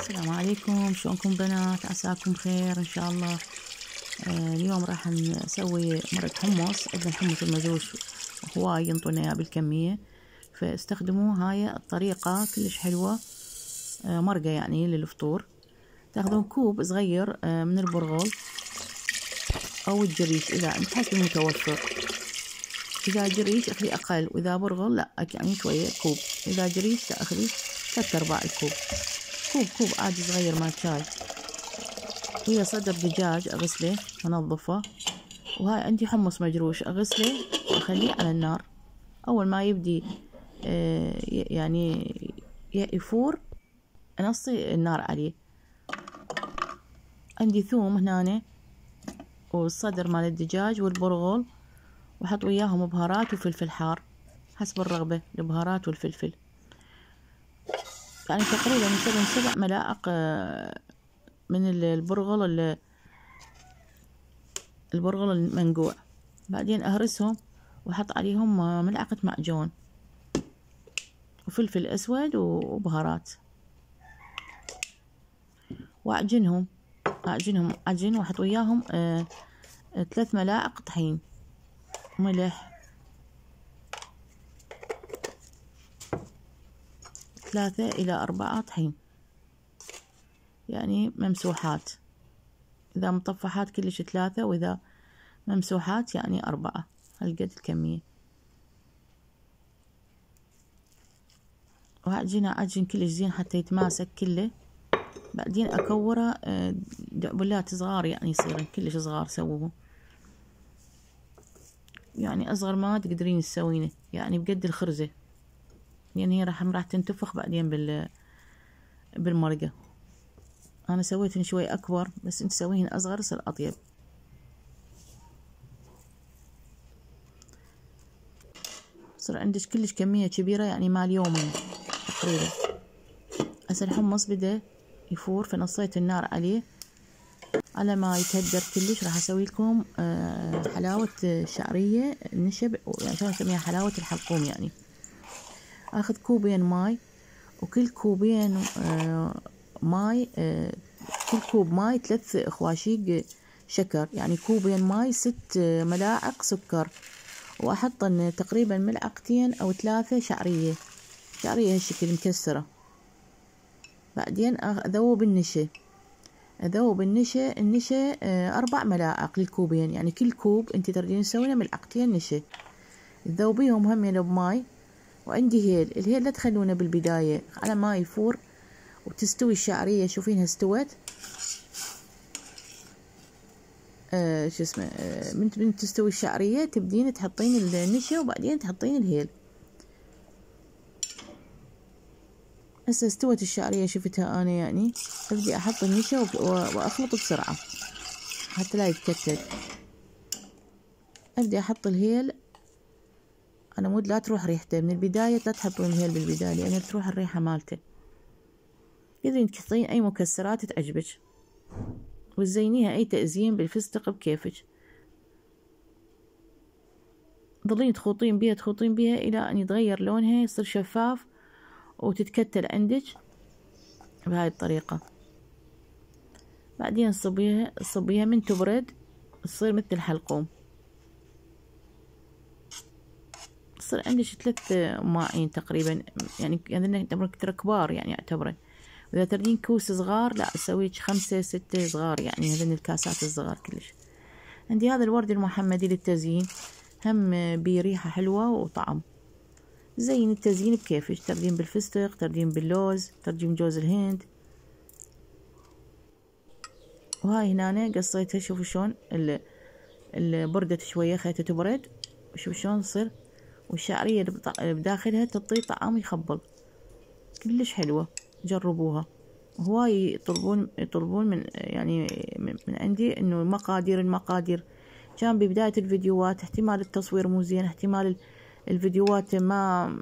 السلام عليكم، شلونكم بنات؟ عساكم بخير ان شاء الله. اليوم راح نسوي مرق حمص. عندنا الحمص المجروش هواي ينطونا اياه بالكمية، فاستخدموا هاي الطريقة كلش حلوة. مرقة يعني للفطور. تاخذون كوب صغير من البرغل او الجريش اذا انت حسب المتوفر. اذا جريش اخذي اقل، واذا برغل لا يعني شوية كوب. اذا جريش لا اخذي 3/4 الكوب. كوب عادي صغير مال شاي. ويا صدر دجاج اغسله انظفه. وهاي عندي حمص مجروش اغسله واخليه على النار. اول ما يبدي يعني يفور انصي النار عليه. عندي ثوم هنا والصدر مال الدجاج والبرغل، واحط وياهم بهارات وفلفل حار حسب الرغبة، البهارات والفلفل. يعني تقريبا 7 ملاعق من البرغل المنقوع. بعدين اهرسهم واحط عليهم ملعقة معجون وفلفل اسود وبهارات، واعجنهم عجن، واحط وياهم 3 ملاعق طحين، ملح 3 إلى 4 طحين، يعني ممسوحات. إذا مطفحات كلش 3، وإذا ممسوحات يعني 4، هالقد الكمية. وأعجنه عجن كلش زين حتى يتماسك كله. بعدين أكوره دعبلات صغار، يعني يصيرن كلش صغار سووه، يعني أصغر ما تقدرين تسوينه، يعني بقد الخرزة، يعني هي راح تنتفخ بعدين بالمرقة. أنا سويتهن شوي أكبر، بس أنت تسويهن أصغر يصير أطيب. صار عندك كلش كمية كبيرة، يعني مال يومين تقريبا. هسه الحمص بدأ يفور، فنصيت النار عليه على ما يتهدر كلش. راح اسوي لكم حلاوة شعرية نشب، يعني شلون نسميها، حلاوة الحلقوم. يعني اخذ كوبين ماي، وكل كوبين ماي كل كوب ماي 3 خواشيق شكر، يعني كوبين ماي 6 ملاعق سكر. واحط تقريبا ملعقتين او 3 شعرية هالشكل مكسرة. بعدين اذوب النشا. النشا 4 ملاعق للكوبين، يعني كل كوب انت تردين تسوينه ملعقتين نشا. تذوبيهم همين بماي. وعندي الهيل لا تخلونه بالبداية، على ما يفور وتستوي الشعرية. شوفينها استوت. شو اسمه من تستوي الشعرية تبدين تحطين النشا، وبعدين تحطين الهيل. هسه استوت الشعرية، شفتها انا يعني. ابدي احط النشا واخلط بسرعة حتى لا يتكتل. ابدي احط الهيل على مود لا تروح ريحته من البداية. لا تحطون الهيل بالبداية لأن تروح الريحة مالته. تقدرين تحطين أي مكسرات تعجبك، وتزينيها أي تأزين بالفستق بكيفك. ظلين تخوطين بيها إلى أن يتغير لونها، يصير شفاف وتتكتل عندك بهاي الطريقة. بعدين صبيها من تبرد تصير مثل الحلقوم. تصير عندك 3 ماعين تقريبا، يعني نعتبرك ترى كبار، يعني اعتبره. واذا تردين كوس صغار لا تسويك 5 6 صغار، يعني هذين الكاسات الصغار كلش. عندي هذا الورد المحمدي للتزيين، هم بريحة حلوة وطعم. زين التزيين بكيفك، تردين بالفستق، تردين باللوز، تردين جوز الهند. وهاي هنا قصيتها. شوفوا شلون بردت شوية، خليتها تبرد. وشوف شلون تصير، والشعرية اللي بداخلها تعطي طعم يخبل كلش حلوة. جربوها. هواي يطلبون من يعني من عندي انه المقادير كان ببداية الفيديوهات. احتمال التصوير مو زين، احتمال الفيديوهات ما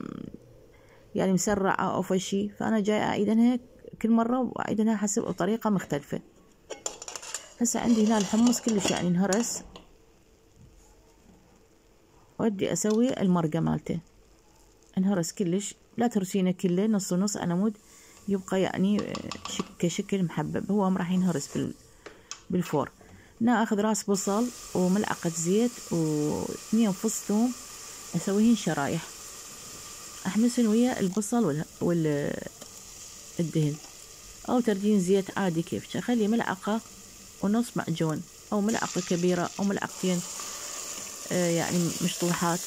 يعني مسرعة او فشي، فانا جاي اعيدنها كل مرة، واعيدنها حسب طريقة مختلفة. هسه عندي هنا الحمص كلش يعني انهرس، وابدي اسوي المرقة مالته. انهرس كلش، لا ترسينه كله، نص نص على مود يبقى يعني كشكل محبب. هو راح ينهرس بالفور. هنا اخذ راس بصل وملعقة زيت و2 فص ثوم اسويهن شرايح، احمسن ويا البصل والدهن، او تردين زيت عادي كيف. اخلي ملعقة ونص معجون او ملعقة كبيرة او ملعقتين يعني مشطوحات.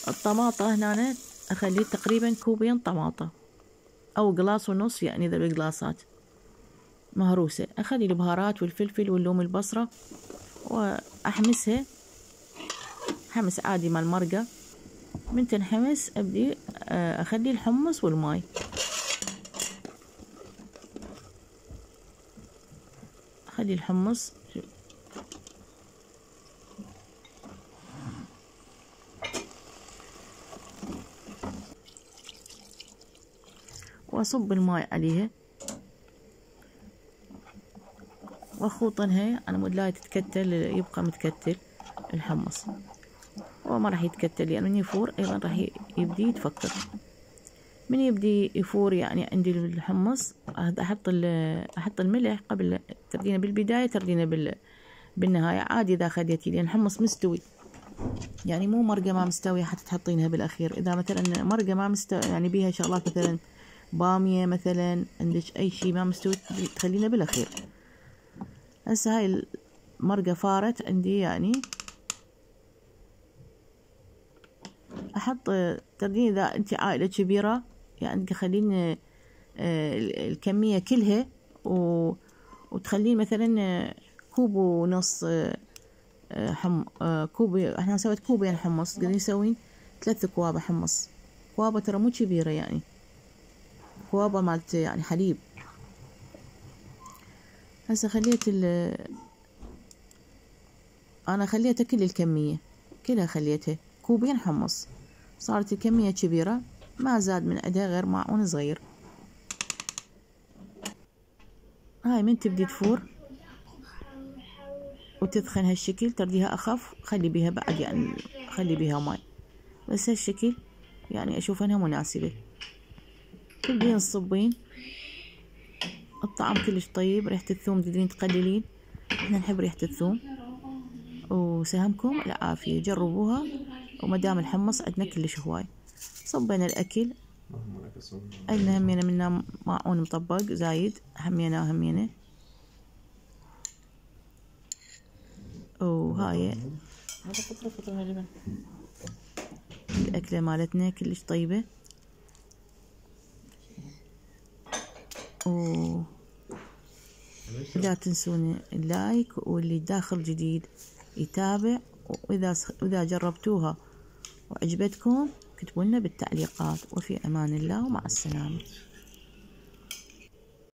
الطماطة هنا اخليه تقريبا كوبين طماطة او قلاص ونص، يعني ذا القلاصات مهروسة. اخلي البهارات والفلفل واللوم البصرة واحمسها حمس عادي مع المرقة. من تنحمس ابدي اخلي الحمص والماي، اخلي الحمص واصب الماء عليها واخوطنها على مود لا تتكتل، يبقى متكتل الحمص. هو ما راح يتكتل يعني من يفور ايضا راح يبدي يتفكر. من يبدي يفور يعني عندي الحمص احط الملح قبل تردينه بالبداية، تردينه بالنهاية عادي اذا خليتي، لان الحمص مستوي يعني مو مرقة ما مستوية حتى تحطينها بالاخير. اذا مثلا مرقة ما مستوي يعني بيها شغلات مثلا بامية مثلا، عندك اي شيء ما مستوي تخلينه بالاخير. هسه هاي المرقة فارت عندي يعني احط تردين. اذا انت عائلة كبيرة يعني تخلين الكمية كلها وتخلين مثلا كوب ونص كوب. احنا سويت كوبين حمص، تقدرين تسوين 3 كواب حمص. كوابة ترى مو كبيرة يعني، كوابة مالت يعني حليب. هسه خليت انا خليتها كل الكمية كلها، خليتها كوبين حمص. صارت الكمية كبيرة ما زاد من عندها غير معون صغير. هاي من تبدي تفور وتثخن هالشكل ترديها اخف، خلي بيها بعد يعني خلي بيها ماي، بس هالشكل يعني اشوف انها مناسبة. تبدين تصبين الطعم كلش طيب. ريحة الثوم تقدرين تقللين، احنا نحب ريحة الثوم. وسهمكم العافية، جربوها. ومدام الحمص عندنا كلش هواي. صبينا الاكل، عندنا همينة منا معون مطبق زايد، همينة وهاي هذا فطرة غالبا. الأكلة مالتنا كلش طيبة. لا تنسون اللايك، واللي داخل جديد يتابع. وإذا جربتوها وعجبتكم كتبوا لنا بالتعليقات. وفي أمان الله ومع السلامة.